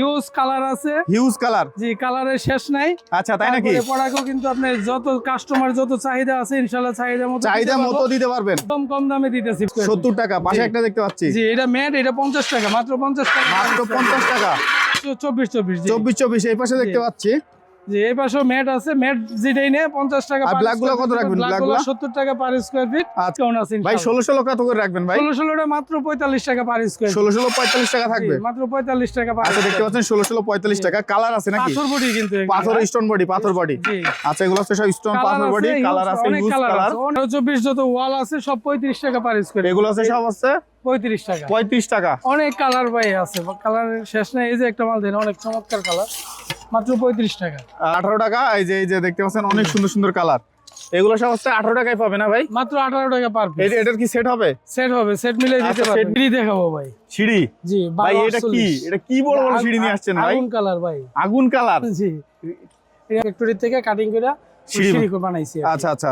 Huge colour আছে, huge colour. জি, কালারের শেষ নাই। আচ্ছা, তাই নাকি? প্রোডাক্টও কিন্তু আপনি যত কাস্টমার যত চাহিদা আছে ইনশাআল্লাহ চাহিদা মতো দিতে পারবেন। একদম কম দামে দিতেছি। 70 টাকা। পাশে একটা দেখতে পাচ্ছি। জি, এটা ম্যাট, এটা 50 টাকা, মাত্র 50 টাকা। মাত্র 50 টাকা। 24 জি। 24 এই পাশে দেখতে পাচ্ছি। জি, এই পাশেও ম্যাট আছে, ম্যাট যেটাই নেয় 50 টাকা। আর ব্ল্যাক গুলো কত রাখবেন? ব্ল্যাক গুলো 70 টাকা পার স্কয়ার ফিট। ডিসকাউন্ট আছে ভাই 16 কত করে রাখবেন ভাই? 16 মাত্র 45 টাকা পার স্কয়ার ফিট। 45 টাকা থাকবে। মাত্র 45 টাকা পার। আচ্ছা, দেখতে পাচ্ছেন 45 টাকা। কালার আছে নাকি? পাথর বডি কিন্তু পাথর স্টোন বডি, পাথর বডি। জি। আচ্ছা, এগুলো হচ্ছে সব স্টোন পাথর বডি, কালার আছে, অনেক ইউজ কালার কালার। আছে। 24 যত ওয়াল আছে সব 35 টাকা পার স্কয়ার। এগুলো আছে সব আছে 35 টাকা। 35 টাকা। অনেক কালার ভাই আছে, কালারের শেষ নাই। এই যে একটা মাল দেন, অনেক চমৎকার কালার, মাত্র 35 টাকা। 18 টাকা। এই যে দেখতে পাচ্ছেন অনেক সুন্দর সুন্দর কালার। এগুলো সব হচ্ছে 18 টাকায় পাবে না ভাই? মাত্র 18 টাকা পার পিস। এটার কি সেট হবে? সেট হবে, সেট মিলাই দিতে আচ্ছা, পারবেন। সিঁড়ি দেখাবো ভাই। সিঁড়ি? জি ভাই এটা কি? এটা কি বড় বড় সিঁড়ি নিয়ে আসছেন ভাই? আগুন কালার ভাই। আগুন কালার? জি, ফ্যাক্টরি থেকে কাটিং করে সিঁড়ি করে বানাইছি। আচ্ছা আচ্ছা,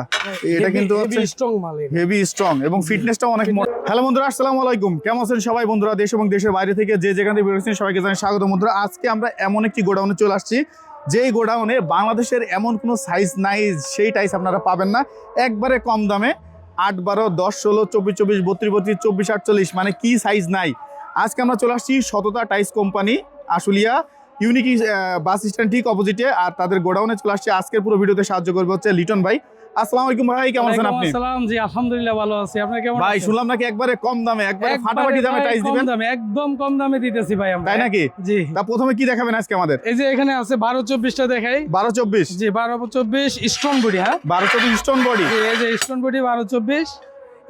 এটা কিন্তু হচ্ছে স্ট্রং মাল, হেভি স্ট্রং এবং ফিটনেসটাও অনেক। হ্যালো বন্ধুরা, আসসালামু আলাইকুম। কেমন আছেন সবাই বন্ধুরা? দেশ এবং দেশের বাইরে থেকে যে যেখান থেকে বেরোচ্ছেন সবাইকে জানাই স্বাগত বন্ধুরা। আজকে আমরা এমন একটি গোডাউনে চলে আসছি, যেই গোডাউনে বাংলাদেশের এমন কোনো সাইজ নাই, সেই টাইস আপনারা পাবেন না একবারে কম দামে। 8, 12, 10, 16, 24, 24, 32, 32, 24, 48 মানে কি সাইজ নাই। আজকে আমরা চলে আসছি সততা টাইস company, Ashulia unique bus stand ঠিক অপোজিটে। আর তাদের গোডাউনে চলে আসছে। আজকের পুরো ভিডিওতে সাহায্য করবে হচ্ছে লিটন ভাই। আসসালামু আলাইকুম ভাই, কেমন আছেন আপনি? আসসালাম, জি আলহামদুলিল্লাহ ভালো আছি। আপনি কেমন আছেন? ভাই শুনলাম নাকি একবারে কম দামে, একবারে ফাটাফাটি দামে টাইস দিবেন? কম দামে, একদম কম দামে দিতেছি ভাই আমরা। তাই নাকি? জি। তা প্রথমে কি দেখাবেন আজকে আমাদের? এই যে এখানে আছে 12-24 টা দেখাই। 12-24? জি, 12-24 স্টোন বডি। হ্যাঁ, 12-24 স্টোন বডি। এই যে স্টোন বডি 12-24,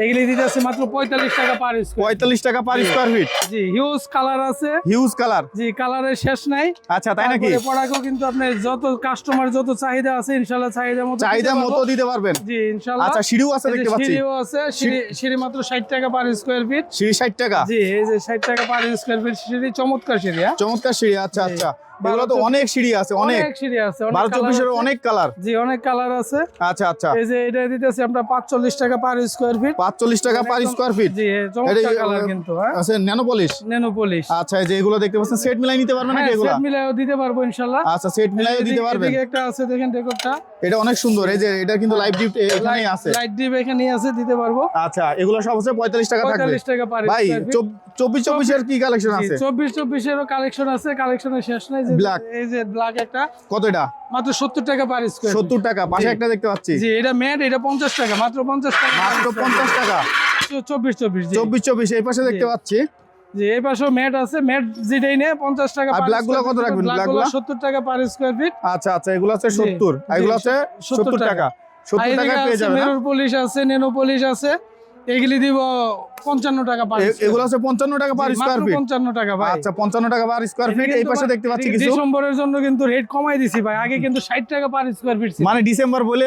এগুলি দিতেছে মাত্র 45 টাকা পার স্কয়ার। 45 টাকা পার স্কয়ার ফিট। জি, হিউজ কালার আছে, হিউজ কালার। জি, কালারের শেষ নাই। আচ্ছা, তাই নাকি? প্রোডাক্টও কিন্তু আপনি যত কাস্টমার যত চাহিদা আছে ইনশাআল্লাহ চাহিদা মতো দিতে পারবেন। জি, ইনশাআল্লাহ। আচ্ছা, সিঁড়িও আছে দেখতে পাচ্ছি। সিঁড়িও আছে, সিঁড়ি মাত্র 60 টাকা পার স্কয়ার ফিট। সিঁড়ি 60 টাকা? জি, এই যে 60 টাকা পার স্কয়ার ফিট সিঁড়ি, চমৎকার সিঁড়ি। হ্যাঁ, চমৎকার সিঁড়ি। আচ্ছা আচ্ছা, এগুলো তো অনেক সিঁড়ি আছে, অনেক সিঁড়ি আছে। 12-24 এর অনেক কালার। জি, অনেক কালার আছে। আচ্ছা আচ্ছা, এই যে এটা দিতেছি আমরা 45 টাকা পার স্কয়ার ফিট। 45 টাকা পার স্কয়ার ফিট। জি, চমৎকার কালার কিন্তু। হ্যাঁ, আছে ন্যানো পলিশ। Nano polish. আচ্ছা, এই যে এগুলো দেখতে পাচ্ছেন, সেট মিলাই নিতে পারবেন নাকি এগুলো? সেট মিলাইও দিতে পারবো ইনশাআল্লাহ। আচ্ছা, সেট মিলাইও দিতে পারবেন। এদিকে একটা আছে দেখেন ডেকোরটা, এটা অনেক সুন্দর। এই যে এটা কিন্তু লাইভ ডিপ এখানেই আছে। লাইট ডিপ এখানেই আছে, দিতে পারবো। আচ্ছা, এগুলো সব হচ্ছে 45 টাকা থাকবে। 45 টাকা পার ভাই স্কয়ার ফিট। 24-24 এর কি কালেকশন আছে? 24-24 এরও কালেকশন আছে, কালেকশনের শেষ নাই। যে Black। এই যে ব্ল্যাক একটা কত এটা? মাত্র 70 টাকা পার স্কয়ার। 70 টাকা। পাশে জি। একটা দেখতে পাচ্ছি। জি, এটা ম্যাট, এটা 50 টাকা, মাত্র 50 টাকা। মাত্র 50 টাকা। 24-24 জি। 24-24 এই পাশে দেখতে পাচ্ছি। জি, এই পাশেও ম্যাট আছে, ম্যাট যেটাই নেয় 50 টাকা আর পার ব্ল্যাক গুলো স্কয়ার কত ফিট। রাখবেন? ব্ল্যাক ব্ল্যাক গুলো গুলো 70 টাকা পার স্কয়ার ফিট। আচ্ছা আচ্ছা, এগুলো আছে 70, আর এগুলো আছে 70 টাকা। 70 টাকা পেয়ে যাবেন। মিরর পলিশ আছে, ন্যানো পলিশ আছে, এগুলি দিব 55 টাকা পার স্কয়ার। এগুলো আছে 55 টাকা পার স্কয়ার ফিট। 55 টাকা ভাই। আচ্ছা, 55 টাকা পার স্কয়ার ফিট। এই পাশে দেখতে পাচ্ছি কিছু। ডিসেম্বরের জন্য কিন্তু রেট কমাই দিছি ভাই, আগে কিন্তু 60 টাকা পার স্কয়ার ফিট ছিল। মানে ডিসেম্বর বলে,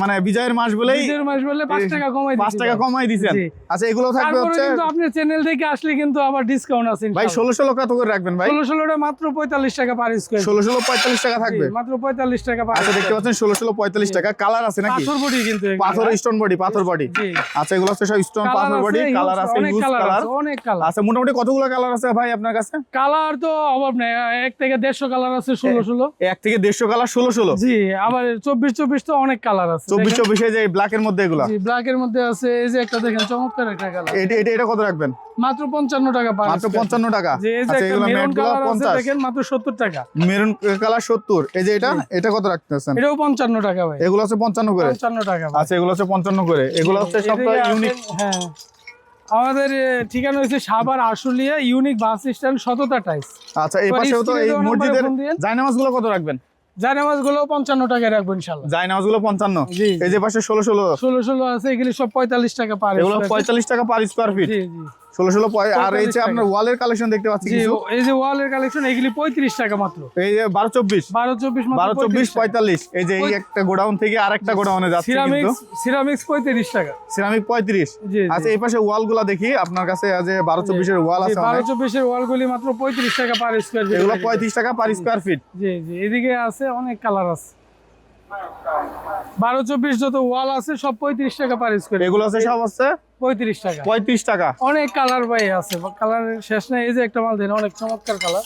মানে বিজয়ের মাস বলেই বিজয়ের মাস বলে 5 টাকা কমাই দিছি। 5 টাকা কমাই দিয়েছেন। জি। আচ্ছা, এগুলো থাকবে তারপরে হচ্ছে কিন্তু আপনার চ্যানেল থেকে আসলে কিন্তু আবার ডিসকাউন্ট আছে ভাই ইনশাআল্লাহ। 16 কত করে রাখবেন ভাই? 16 মাত্র 45 টাকা পার স্কয়ার। 45 টাকা থাকবে। মাত্র 45 টাকা পার। আচ্ছা, দেখতে পাচ্ছেন 45 টাকা। কালার আছে নাকি? পাথর বডি কিন্তু এগুলো। পাথর স্টোন বডি, পাথর বডি। জি। আচ্ছা, এগুলো হচ্ছে সব স্টোন পাথর বডি, কালার আছে, অনেক ইউজ কালার কালার। আছে, অনেক কালার। আচ্ছা, মোটামুটি কতগুলো কালার আছে ভাই আপনার কাছে? কালার তো অভাব নাই, 1 থেকে 150 কালার আছে। 16 1 থেকে 150 কালার, 16। জি, আবার 24 তো অনেক কালার আছে। 24 এই যে ব্ল্যাক এর মধ্যে এগুলা। জি, ব্ল্যাক এর মধ্যে আছে। এই যে একটা দেখেন, চমৎকার একটা কালার। এটা কত রাখবেন? মাত্র 55 টাকা পার। মাত্র 55 টাকা। জি, এই যে আচ্ছা, একটা এগুলো মেরুন ম্যাট গুলো কালার আছে 50। দেখেন, মাত্র 70 টাকা। Maroon colour 70। এই যে এটা কত রাখতেছেন? এটাও 55 টাকা ভাই। এগুলো হচ্ছে 55 করে। 55 টাকা ভাই। আচ্ছা, এগুলো হচ্ছে 55 করে। এগুলো হচ্ছে সব এদিকে আছে, ইউনিক। হ্যাঁ, আমাদের ঠিকানা হচ্ছে Savar Ashulia unique bus stand, সততা টাইস। আচ্ছা, এই পাশেও তো এই মসজিদের জায়নামাজ গুলো কত রাখবেন? জায়নামাজ গুলো 55 টাকা রাখবো ইনশাআল্লাহ। জায়নামাজ গুলো 55। জি। এই যে পাশে 16 আছে, এগুলি সব 45 টাকা পার। এগুলো 45 টাকা পার স্কয়ার ফিট। জি জি। 16 আর এই যে 45 আপনার ওয়ালের কালেকশন দেখতে পাচ্ছি জি, কিছু। এই যে ওয়ালের কালেকশন, এগুলি 35 টাকা মাত্র। এই যে 12-24 12-24 45। এই যে এই একটা গোডাউন থেকে আরেকটা গোডাউনে যাচ্ছে কিন্তু। সিরামিক্স 35 টাকা। সিরামিক 35। জি। আচ্ছা, এই পাশে ওয়ালগুলো দেখি আপনার কাছে। যে 12-24 এর ওয়াল আছে অনেক। 12-24 এর ওয়ালগুলি মাত্র 35 টাকা পার স্কয়ার ফিট। এগুলো 35 টাকা পার স্কয়ার ফিট। জি জি, এদিকে আছে অনেক কালার আছে। 12-24 যত ওয়াল আছে সব 35 টাকা পার স্কয়ার। এগুলো আছে সব আছে 35 টাকা। 35 টাকা। অনেক কালার ভাই আছে, কালারের শেষ নাই। এই যে একটা মাল দেন, অনেক চমৎকার কালার,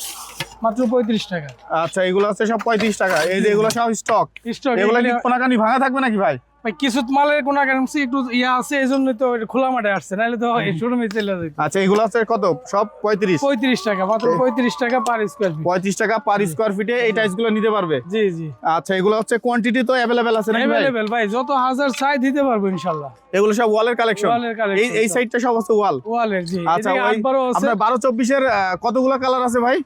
মাত্র 35 টাকা। আচ্ছা, এগুলো আছে সব 35 টাকা। এই যে এগুলো সব স্টক। স্টক এগুলো কি কোনাকানি ভাঙা থাকবে নাকি ভাই? ভাই কিছু মালের কোন কারেন্সি একটু ইয়া আছে, এইজন্য তো এটা খোলা মাঠে আসছে, নাহলে তো এই শোরুমে চলে যেত। আচ্ছা, এগুলো আছে কত? সব 35 টাকা, মাত্র 35 টাকা পার স্কয়ার ফিট। 35 টাকা পার স্কয়ার ফিটে এই টাইলস গুলো নিতে পারবে। জি জি। আচ্ছা, এগুলো হচ্ছে কোয়ান্টিটি তো अवेलेबल আছে নাকি ভাই? अवेलेबल ভাই, যত হাজার চাই দিতে পারবো ইনশাআল্লাহ। এগুলো সব ওয়ালের কালেকশন। এই সাইডটা সব আছে ওয়াল। ওয়ালের, জি। আচ্ছা, এদিকে 8-12 আছে। আপনার 12-24 এর কতগুলো কালার আছে ভাই?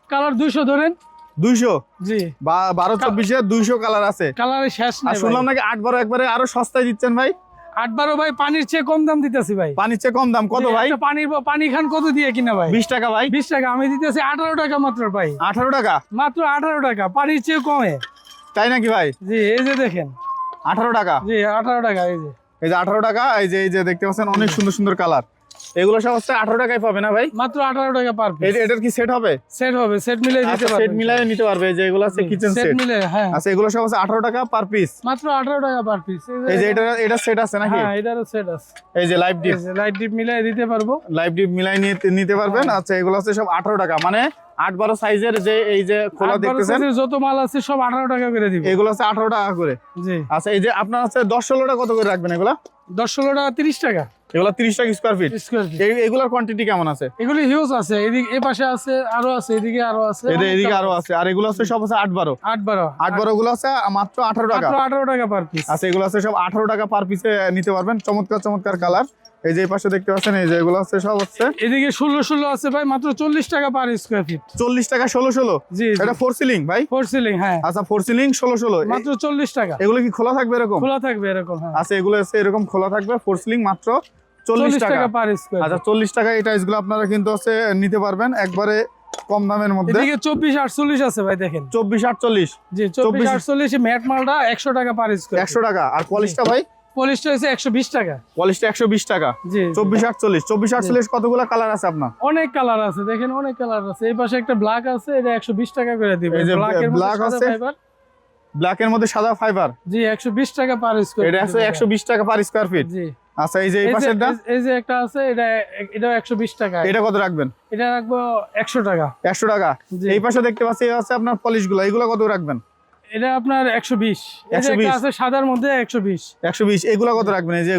কালার 200 ধরেন। 200? জি। 12-24 এর 200 কালার আছে। কালারের শেষ আর নাই। শুনলাম নাকি 8-12 একবারে আরো সস্তায় দিচ্ছেন ভাই? 8-12 ভাই পানির চেয়ে কম দাম দিতেছি ভাই। পানির চেয়ে কম দাম কত ভাই? পানি খান কত দিয়ে কিনা ভাই? 20 টাকা ভাই। 20 টাকা, আমি দিতেছি 18 টাকা মাত্র ভাই। 18 টাকা? মাত্র 18 টাকা, পানির চেয়ে কমে। তাই নাকি ভাই? জি, এই যে দেখেন 18 টাকা। জি, 18 টাকা। এই যে 18 টাকা। এই যে দেখতে পাচ্ছেন অনেক সুন্দর সুন্দর কালার। এগুলো সব হচ্ছে 18 টাকায় পাবে না ভাই? মাত্র 18 টাকা পার পিস। এটার কি সেট হবে? সেট হবে, সেট মিলাই দিতে পারবেন। সেট মিলাই নিতে পারবে। এই যে এগুলো আছে কিচেন সেট। সেট মিলে, হ্যাঁ। আচ্ছা, এগুলো সব আছে 18 টাকা পার পিস। মাত্র 18 টাকা পার পিস। এই যে এটা সেট আছে নাকি? হ্যাঁ, এটারও সেট আছে। এই যে লাইভ ডিপ। লাইট ডিপ মিলাই দিতে পারবো। লাইভ ডিপ মিলাই নিতে পারবেন। আচ্ছা, এগুলো আছে সব 18 টাকা, মানে 8-12 সাইজের যে এই যে খোলা দেখতেছেন যত মাল আছে সব 18 টাকা করে দিব। এগুলো আছে 18 টাকা করে। জি। আচ্ছা, এই যে আপনার আছে 10-16 টাকা কত করে রাখবেন এগুলা? 10-16 টাকা 30 টাকা। এগুলো 30 টাকা স্কয়ার ফিট। Square feet. এগুলোর কোয়ান্টিটি কেমন আছে? এগুলি হিউজ আছে, এদিকে এই পাশে আছে, আরো আছে, এদিকে আরো আছে, এদিকে আরো আছে। আর এগুলো আছে সব আছে 8-12। 8-12 গুলো আছে মাত্র 18 টাকা। মাত্র 18 টাকা পার পিস। আচ্ছা, এগুলো আছে সব 18 টাকা পার পিসে নিতে পারবেন। চমৎকার চমৎকার কালার। এই যে এই পাশে দেখতে পাচ্ছেন, এই যে এগুলো আছে সব হচ্ছে এদিকে 16 আছে ভাই, মাত্র 40 টাকা পার স্কয়ার ফিট। 40 টাকা 16? জি। এটা 4 সিলিং ভাই? 4 সিলিং, হ্যাঁ। আচ্ছা, 4 সিলিং 16। মাত্র 40 টাকা। এগুলো কি খোলা থাকবে এরকম? খোলা থাকবে এরকম, হ্যাঁ। আচ্ছা, এগুলো আছে এরকম খোলা থাকবে। 4 সিলিং মাত্র 40 টাকা পার স্কয়ার। আচ্ছা, 40 টাকা এই টাইলসগুলো আপনারা কিন্তু আছে নিতে পারবেন একবারে কম দামের মধ্যে। এদিকে 24-48 আছে ভাই, দেখেন 24-48। জি, 24-48 ম্যাট মালটা 100 টাকা পার স্কয়ার। 100 টাকা। আর পলিশটা ভাই? পলিশটা হচ্ছে 120 টাকা। পলিশটা 120 টাকা। জি। 24-48 কতগুলো কালার আছে আপনার? অনেক কালার আছে, দেখেন অনেক কালার আছে। এই পাশে একটা ব্ল্যাক আছে, এটা 120 টাকা করে দিবেন। এই যে ব্ল্যাক আছে, ব্ল্যাকের মধ্যে সাদা ফাইবার। জি, 120 টাকা পার স্কয়ার। এটা আছে 120 টাকা পার স্কয়ার ফিট। জি। আচ্ছা, এই যে এই পাশেরটা? এই যে একটা আছে, এটা 120 টাকা। এটা কত রাখবেন? এটা রাখবো 100 টাকা। 100 টাকা। এই পাশে দেখতে পাচ্ছি আছে আপনার পলিশগুলো, এগুলো কত রাখবেন? এটা আপনার 120। এই যে একটা আছে সাদার মধ্যে 120। 120। এগুলো কত রাখবেন? এই যে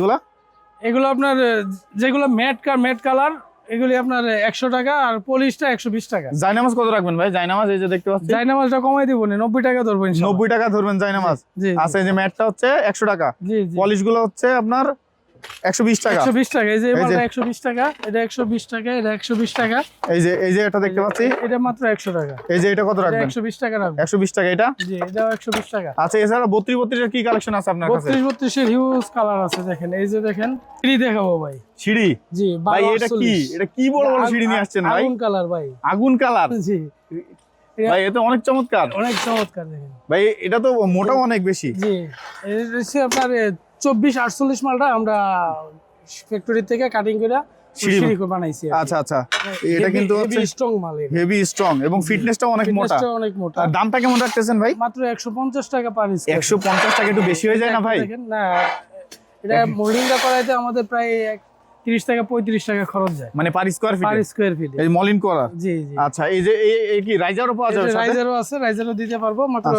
এগুলো আপনার যেগুলো ম্যাট কালার, এগুলি আপনার 100 টাকা। আর পলিশটা 120 টাকা। জায়নামাজ কত রাখবেন ভাই? জায়নামাজ এই যে দেখতে পাচ্ছি। জায়নামাজটা কমাই দিব না, 90 টাকা ধরবো ইনশাআল্লাহ। 90 টাকা ধরবেন জায়নামাজ। জি। আচ্ছা, এই যে ম্যাটটা হচ্ছে 100 টাকা। জি জি। পলিশগুলো হচ্ছে আপনার 120 টাকা। 120 টাকা। এই যে মালটা 120 টাকা, এটা 120 টাকা, এটা 120 টাকা। এই যে এটা দেখতে পাচ্ছি, এটা মাত্র 100 টাকা। এই যে এটা কত এটা রাখবেন? 120 টাকা রাখবো। 120 টাকা এটা? জি, এটাও 120 টাকা। আচ্ছা, এছাড়া 32-32 এর কি কালেকশন আছে আপনার কাছে? 32 এর হিউজ কালার আছে, দেখেন। এই যে দেখেন, সিঁড়ি দেখাবো ভাই। সিঁড়ি? জি। ভাই এটা কি বড় বড় সিঁড়ি নিয়ে আসছেন ভাই? আগুন কালার ভাই। আগুন কালার? জি ভাই, এটা অনেক চমৎকার। অনেক চমৎকার, দেখেন ভাই এটা তো মোটাও অনেক বেশি। জি। এটা হচ্ছে আপনার 24-48 মালটা আমরা ফ্যাক্টরি থেকে কাটিং করে সিঁড়ি করে বানাইছি। আচ্ছা আচ্ছা, এটা কিন্তু হচ্ছে স্ট্রং মাল, হেভি স্ট্রং এবং ফিটনেসটাও অনেক মোটা। অনেক মোটা। আর দামটা কেমন রাখতেছেন ভাই? মাত্র 150 টাকা পার স্কয়ার। 150 টাকা একটু বেশি হয়ে যায় না ভাই? দেখেন না, এটা মোল্ডিংটা করাইতে আমাদের প্রায় 30 টাকা 35 টাকা খরচ যায়, মানে per square feet? Per square feet. এই মলিন করা? জি জি। আচ্ছা, এই যে এই কি রাইজারও পাওয়া যাবে সাথে? রাইজারও আছে, রাইজারও দিতে পারবো মাত্র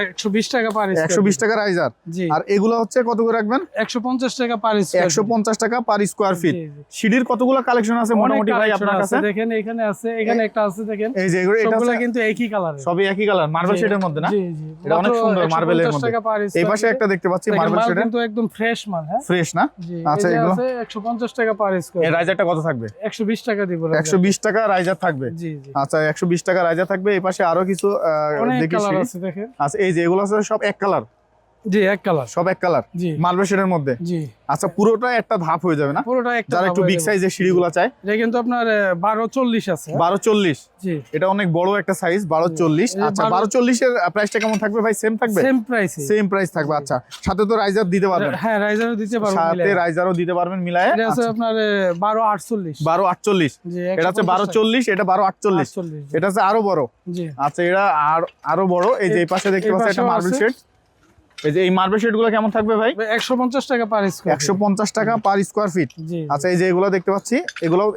120 টাকা পার স্কয়ার। 120 টাকা রাইজার। জি। আর এগুলো হচ্ছে কত করে রাখবেন? 150 টাকা পার স্কয়ার। 150 টাকা পার স্কয়ার ফিট। জি জি। সিঁড়ির কতগুলো কালেকশন আছে মোটামুটি ভাই আপনার কাছে? দেখেন, এখানে আছে, এখানে একটা আছে, দেখেন। এই যে এটা সবগুলা কিন্তু একই কালারের, সবই একই কালার, মার্বেল শেডের মধ্যে না? জি জি। এটা অনেক সুন্দর মার্বেলের মধ্যে। এই এই পাশে একটা দেখতে পাচ্ছি মার্বেল শেডের, কিন্তু একদম ফ্রেশ মাল। হ্যাঁ, ফ্রেশ না? জি। আচ্ছা, এটা এগুলো আছে 150 টাকা পার স্কয়ার। এই রাইজারটা কত থাকবে? 120 টাকা দিব। 120 টাকা রাইজার থাকবে। জি জি। আচ্ছা, 120 টাকা রাইজার থাকবে। এই পাশে আরো কিছু অনেক দেখি কালার সিঁড়ি আছে, দেখেন। আচ্ছা, এই যে এগুলো আছে সব এক কালার? জি, এক কালার, সব এক কালার। জি। মার্বেল শেডের মধ্যে? জি। আচ্ছা, পুরোটা একটা ধাপ হয়ে যাবে না? পুরোটা একটা, যারা একটু বিগ সাইজের সিঁড়িগুলো চায়। এটা কিন্তু আপনার 1240 আছে। 1240? জি। এটা অনেক বড় একটা সাইজ, 1240। আচ্ছা, 1240 এর প্রাইসটা কেমন থাকবে ভাই? সেম থাকবে? Same price. সেম প্রাইস থাকবে। আচ্ছা, সাথে তো রাইজার দিতে পারবেন? হ্যাঁ, রাইজারও দিতে পারবো, সাথে রাইজারও দিতে পারবেন মিলায়ে। এটা আছে আপনার 1248। 1248? জি। এটা হচ্ছে 1240, এটা 1248। এটা হচ্ছে আরো বড়। জি। আচ্ছা, এটা আরো বড়। এই যে এই পাশে দেখতে পাচ্ছেন একটা মার্বেল শেড। এই যে এই মার্বেল শেড গুলো কেমন থাকবে ভাই? 150 টাকা পার স্কয়ার 150 টাকা পার স্কয়ার ফিট। জি আচ্ছা এই যে এগুলো দেখতে পাচ্ছি,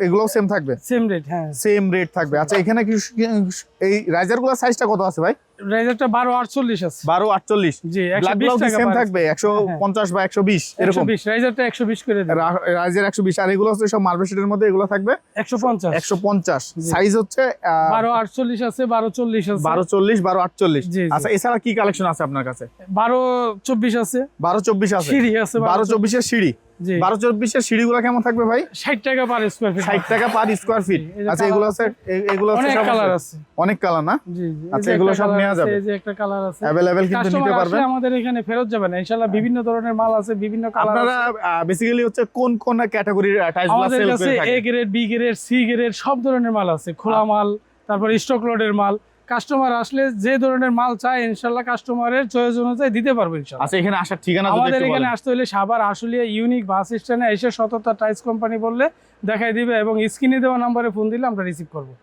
এগুলোও সেম থাকবে, সেম রেট। হ্যাঁ সেম রেট থাকবে। আচ্ছা এখানে কি এই রাইজার গুলো সাইজটা কত আছে ভাই? রাইজারটা 1248 আছে। 1248। জি ব্ল্যাক গুলো 120 টাকা সেম পার থাকবে 150 বা 120 এরকম। 120 রাইজারটা 120 করে দেন। রাইজার 120 আর এগুলো হচ্ছে সব মার্বেল শেডের মধ্যে, এগুলো থাকবে 150 150। সাইজ হচ্ছে 1248 আছে, 1240 আছে, 1240 1248। জি, জি। আচ্ছা এছাড়া কি কালেকশন আছে আপনার কাছে? 1224 আছে, 1224 আছে, সিঁড়ি আছে 1224 এর সিঁড়ি। জি 1224 এর সিঁড়িগুলো কেমন থাকবে ভাই? 60 টাকা পার স্কয়ার ফিট। 60 টাকা পার স্কয়ার ফিট। এই যে আচ্ছা এগুলো আছে, এগুলো আছে অনেক সব কালার আছে। অনেক কালার না? জি জি আচ্ছা এগুলো সব নেওয়া যাবে, এই যে একটা কালার আছে, अवेलेबल কিন্তু নিতে কাস্টমার পারবেন আসলে আমাদের এখানে ফেরত যাবে না ইনশাআল্লাহ। বিভিন্ন ধরনের মাল আছে, বিভিন্ন কালার আপনারা আছে। বেসিক্যালি হচ্ছে কোন কোন ক্যাটাগরির টাইলসগুলো আমাদের সেল কাছে করে এ থাকেন? Grade, B grade, C grade সব ধরনের মাল আছে, খোলা মাল, তারপর স্টক লোডের মাল। কাস্টমার আসলে যে ধরনের মাল চায় ইনশাআল্লাহ কাস্টমারের চয়েস অনুযায়ী দিতে পারবো ইনশাআল্লাহ। আচ্ছা এখানে আসার ঠিকানা যদি আমাদের একটু এখানে বলেন। আসতে হলে সাভার আশুলিয়া ইউনিক বাস স্ট্যান্ডে এসে সততা টাইলস কোম্পানি বললে দেখাই দিবে এবং স্ক্রিনে দেওয়া নম্বরে ফোন দিলে আমরা রিসিভ করবো।